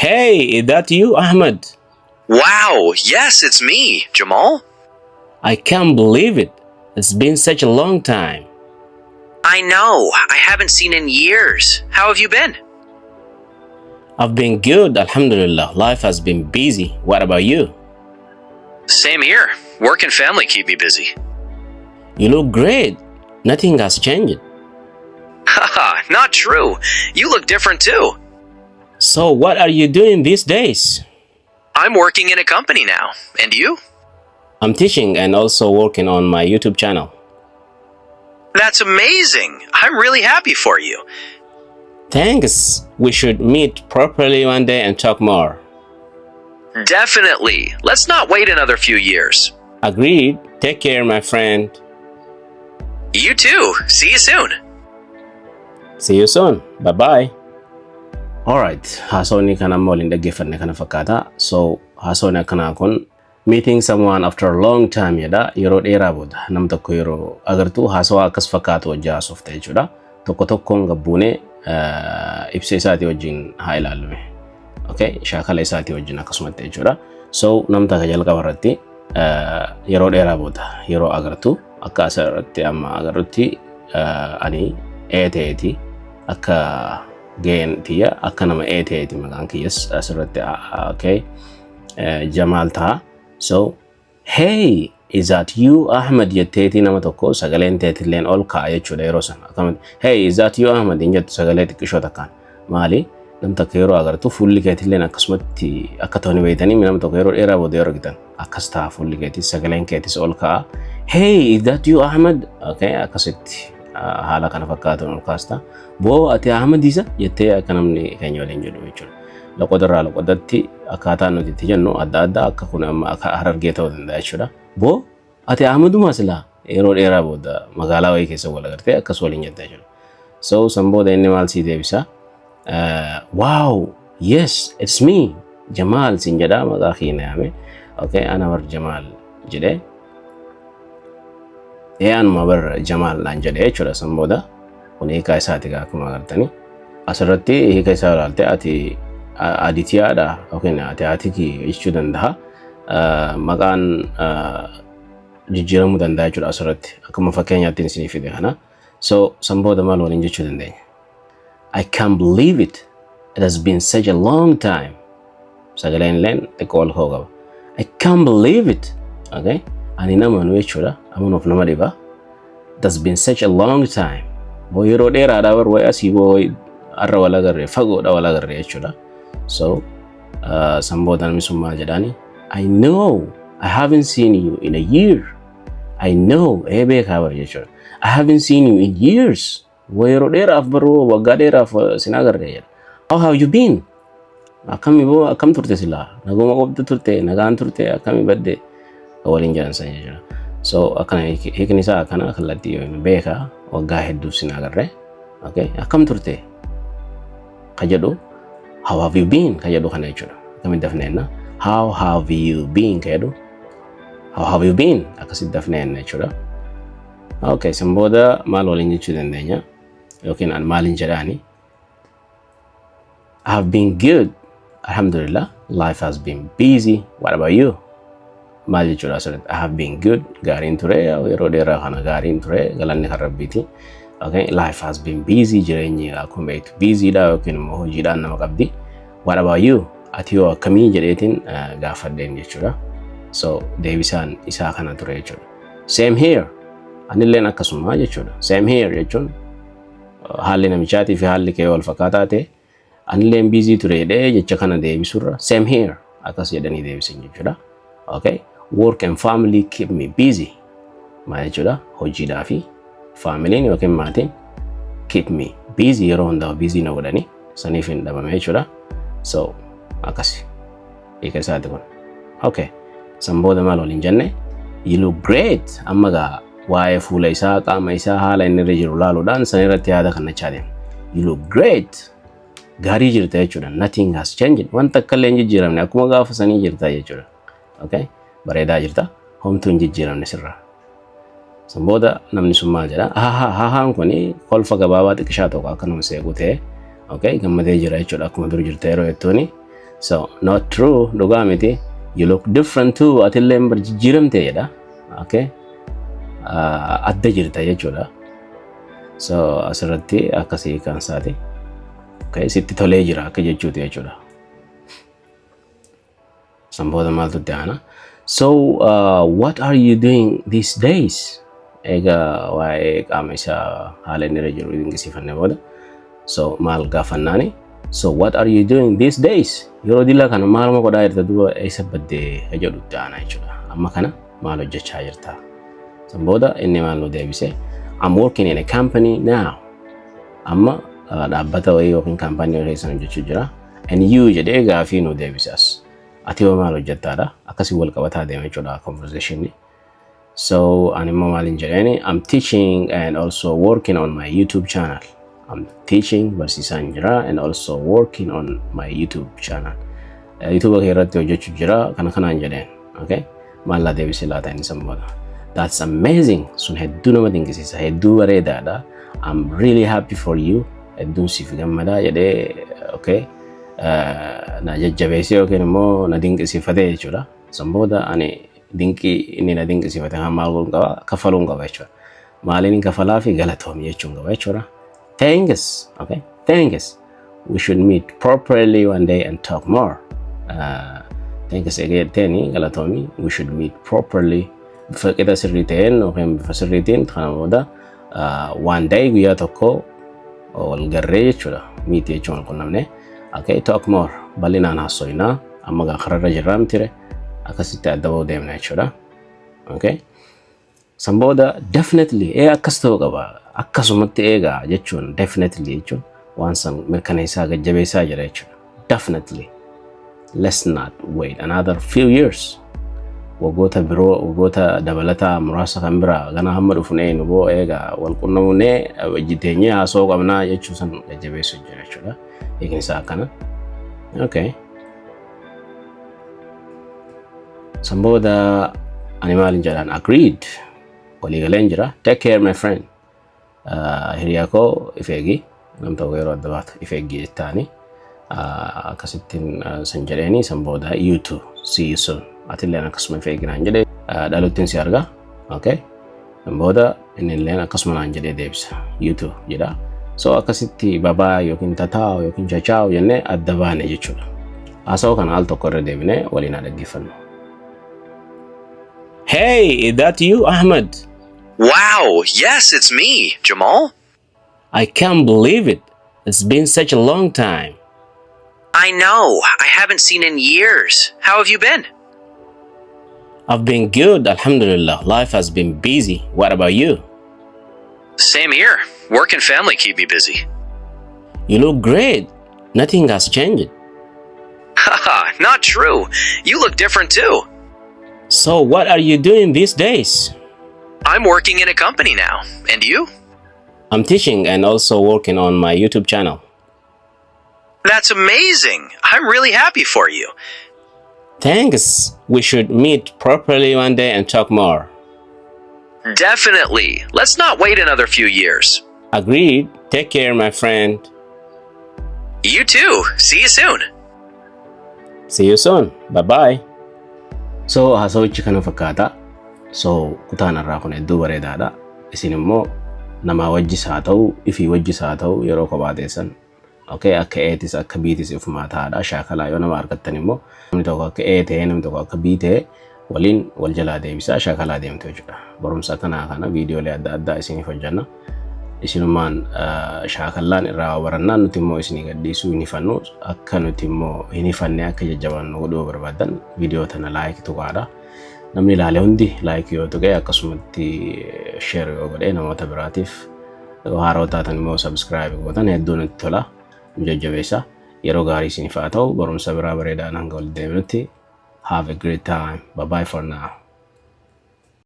Hey, is that you, Ahmed? Wow, yes, it's me, Jamal. I can't believe it. It's been such a long time. I know, I haven't seen in years. How have you been? I've been good, alhamdulillah. Life has been busy. What about you? Same here. Work and family keep me busy. You look great. Nothing has changed. Haha, not true. You look different too. So, what are you doing these days? I'm working in a company now. And you? I'm teaching and also working on my YouTube channel. That's amazing. I'm really happy for you. Thanks. We should meet properly one day and talk more. Definitely. Let's not wait another few years. Agreed. Take care, my friend. You too. See you soon. See you soon. Bye-bye. Alright, haasawni kana waliin dhaggeeffanne kana fakkaata. So, haasawni akkanaa kun meeting someone after a long time jedha. Yeroo dheeraa booda nam tokko yeroo agartu haasawaa akkas fakkaatu wajjin haasofta jechuudha. Tokko tokkoon gabbuune ibsa isaatii wajjin haa ilaallume. Okay, shaakala isaatii wajjin akkasumatti jechuudha. So, nam takka jalqaba irratti yeroo dheeraa booda yeroo agartu akka asirratti amma agarrutti ani ta'eeti akka Gain tiya akka nama ta'eeti maqaan kiyyas asirratti okay Jamal ta'a. So hey, is that you Ahmed jetteeti nama tokko sagaleen teetilleen ol ka'a jechuudha yeroo sana akkamitti hey, is that you Ahmed jettu sagalee xiqqishoo takkaan maali nam takka yeroo agartu fuulli keetilleen akkasumatti akka ta'uni beeytanii nam tokko yeroo dheeraa booda yeroo argitan akkas ta'a fuulli keetis sagaleen keetis ol ka'a hey, is that you Ahmed okay akkasitti haala kana fakkaatuun ol kaasta boo ati Ahmed isa jettee akka namni keenya waliin jedhu jechuudha. Loqodarraa loqodatti akkaataan nuti itti jennu adda adda akka kun amma akka Harargee ta'uu danda'a jechuudha. Boo ati Ahmeduma silaa yeroo dheeraa booda magaalaa wayii keessa wal agartee akkas waliin jetta jechuudha. So san booda inni maal sii deebisa? Wow, yes, it's me, Jamal siin jedha maqaa kiyya yaame. Okay, ana war Jamal jedhee anuma bar Jamal naan jedhee jechuudha. San booda kun hiikaa isaati akkuma agartanii asirratti hiika isaa ilaalte ati Adityaadha yookiin ati Atiki jechuu danda'a. Maqaan jijjiiramuu danda'a jechuudha asirratti akkuma fakkeenyaatti isin fide kana. So san booda maal waliin jechuu dandeenya? I can't believe it. It has been such a long time. Sagaleen leen xiqqoo ol ka'uu qaba. I can't believe it. Okay? Ani nama nu jechuudha. Amanuuf nama dhiba. It has been such a long time. Boo yeroo dheeraadhaa bar wayii asii boo arra wal agarree fagoodha wal agarree jechuudha. So san booda namni sun maal jedhaani? I know I haven't seen you in a year. I know beekaa bar jechuudha. I haven't seen you in years. Boo yeroo dheeraaf baroo waggaa dheeraaf sin agarree jedha. How have you been? Akkami boo akkam turte silaa? Naguma qobda turte nagaan turte akkami badde waliin jedhan san jechuudha. So akkana hiikni isaa akkana kallattii beekaa waggaa hedduuf sin agarree. Okay, akkam turte? Ka jedhu how have you been? Ka jedhu kana jechuudha. Akkamitti dafneenna? How have you been? Ka jedhu how have you been? Akkasitti dafneenna jechuudha. Okay, san booda maal waliin jechuu dandeenya? Yookiin an maaliin jedhaani? I have been good. Alhamdulillah. Life has been busy. What about you? Maal jechuudha asirratti? I have been good. Gaariin ture. Yeroo dheeraa kana gaariin ture. Galanni kan rabbiiti. Okay, life has been busy. Jireenyi akkuma beektu busy dha yookiin immoo hojiidhaan nama qabdi. What about you? Ati yoo akkamii jedheetiin gaafadheen jechuudha. So deebisaan isaa kana ture jechuudha. Same here. Anilleen akkasuma jechuudha. Same here jechuun haalli namichaatii fi haalli kee wal fakkaataa ta'e anilleen busy ture jecha kana deebisurra same here akkas jedhanii deebisan jechuudha. Okay, work and family keep me busy. Maal jechuudha? Hojiidhaa fi familiin yookiin maatiin keep me busy yeroo hundaa busy na godhanii saniif hin dhabame jechuudha. So akkasi hiika isaati kun. Okay, san booda maal waliin jenne? You look great. Amma gaa waa'ee fuula isaa qaama isaa haala inni irra jiru laaluudhaan san irratti yaada kannachaa deema. You look great. Gaarii jirta jechuudha. Nothing has changed. Wanta akka illee hin jijjiiramne akkuma gaafa sanii jirta jechuudha. Okay, bareedaa jirta. Homtuu hin jijjiiramne sirraa. San booda namni sun maal jedha? Haan kuni kolfa gabaabaa xiqqishaa tokko akka nama seequ ta'e. Okay, gammadee jira jechuudha akkuma dur jirta yeroo jettuuni. So not true dhugaa miti. You look different too. Atillee jijjiiramte jedha. Okay. Adda jirta jechuudha. So asirratti akkasii kan isaati. Okay, sitti tolee jira akka jechuuti jechuudha. Sanbooda maaltu ta'ana? So what are you doing these days? Egaa waa'ee qaama isaa haala inni irra jiru dinqisiifanne booda. So maal gaafannaani? So what are you doing these days? Yeroo dila kana maaluma godhaa jirta duuba eessa baddee jedhu ta'ana jechuudha. Amma kana maal hojjechaa jirta? Sanbooda inni maal nu deebise? I'm working in a company now. Amma dhaabbata wayii yookiin kaampaanii keessa hojjechuu jira. And you jedhee gaafii nu deebisas. Ati hoo maal hojjettaadha? Akkasii wal qabataa deema jechuudha conversation. So ani immoo maalin jedheeni I'm teaching and also working on my YouTube channel. I'm teaching barsiisaan jira and also working on my YouTube channel. YouTube irratti hojjechuu jira kana kanaan jedheen. Okay? Maal laa deebisee laata inni Sanbooda. That's amazing. Sun hedduu nama dinqisiisa. Hedduu bareedaadha. I'm really happy for you. Hedduun siif gammadaa jedhee okay. Na jajjabeessee yookiin immoo na dinqisiifatee jechuudha. Sanbooda ani dinqii inni na dinqisiifate maal godhuun qaba? Kafaluun qaba jechuudha. Maaliin kafalaa fi galatoomi jechuun qaba jechuudha. Thanks. Okay. Thanks. We should meet properly one day and talk more. Thanks again. Galatoomi. We should meet properly. Bifa qixa sirrii ta'een yookiin bifa sirriitiin kana booda one day guyyaa tokko wal garree jechuudha. Meet jechuun wal qunnamne. Okay, talk more. Bal'inaan haasofnaa. Amma gaa kararra jirraa mitire. Akkasitti adda bahuu deemna jechuudha. Okay. Sanbooda definitely akkas ta'uu qaba. Akkasumatti eegaa jechuun definitely jechuun waan san mirkaneessaa gajjabeessaa jira jechuudha. Definitely. Let's not wait another few years. Waggoota biroo waggoota dabalataa muraasa kan biraa gana hamma dhufnee nuboo eegaa wal qunnamnee wajjiteenyee haasoo qabnaa jechuu san gajjabeessu jira jechuudha. Eegin isaa akkana. Okay. Sanbooda ani maalin jedhaan agreed. Waliigaleen jira. Take care my friend. Hiriyaa koo if eegi. Nam ta'u yeroo adda baatu if eegi jettaani. Akkasittiin san jedheeni Sanbooda you too. See you soon. Atilleen akkasuma if eeginaan jedhee dhaluttiin si argaa. Okay. Sanbooda inni illeen akkasuma naan jedhee deebisa. You too jedha. So akkasitti babaa yookiin tataa yookiin chachaaw jennee adda baane jechuudha. Haasawaa kana al tokko irra deebinee waliin dhaggeeffannu. Hey, is that you, Ahmed? Wow, yes, it's me, Jamal. I can't believe it. It's been such a long time. I know. I haven't seen in years. How have you been? I've been good, alhamdulillah. Life has been busy. What about you? Same here. Work and family keep me busy. You look great. Nothing has changed. Haha, not true. You look different too. So what are you doing these days? I'm working in a company now. And you? I'm teaching and also working on my YouTube channel. That's amazing. I'm really happy for you. Thanks. We should meet properly one day and talk more. Definitely. Let's not wait another few years. Agreed. Take care, my friend. You too. See you soon. See you soon. Bye-bye. So, haasawichi kana fakkaata. So, kutaan irraa kun hedduu bareedaadha. Isin immoo nama wajjis haa ta'u, ifii wajjis haa ta'u yeroo kophaa teessan. Okay, akka Eetis akka Biitis ifumaa ta'aadha. Shaakalaa yoo nama argattan immoo namni tokko akka Ee ta'ee namni tokko akka Bii ta'ee waliin wal jalaa deebisaa shaakalaa deemtu jechuudha. Barumsa kana viidiyoolee adda addaa isiniif hojjanna. Isinumaan shaakallaan irraa barannaan nuti immoo isinii gadhiisuu hin hifannu. Akka nuti immoo hin hifanne akka jajjabaannu godhuu barbaadan viidiyoo tana laayik tuqaadha. Namni ilaalee hundi laayik yoo tuqe akkasumatti sheer yoo godhe namoota biraatiif haaroo taatan immoo sabskiraayib gootan hedduun itti tola. Jajjabeessa yeroo gaarii isiniif haa ta'u barumsa biraa bareedaan hanga wal deebinutti have a great time. Bye bye for now.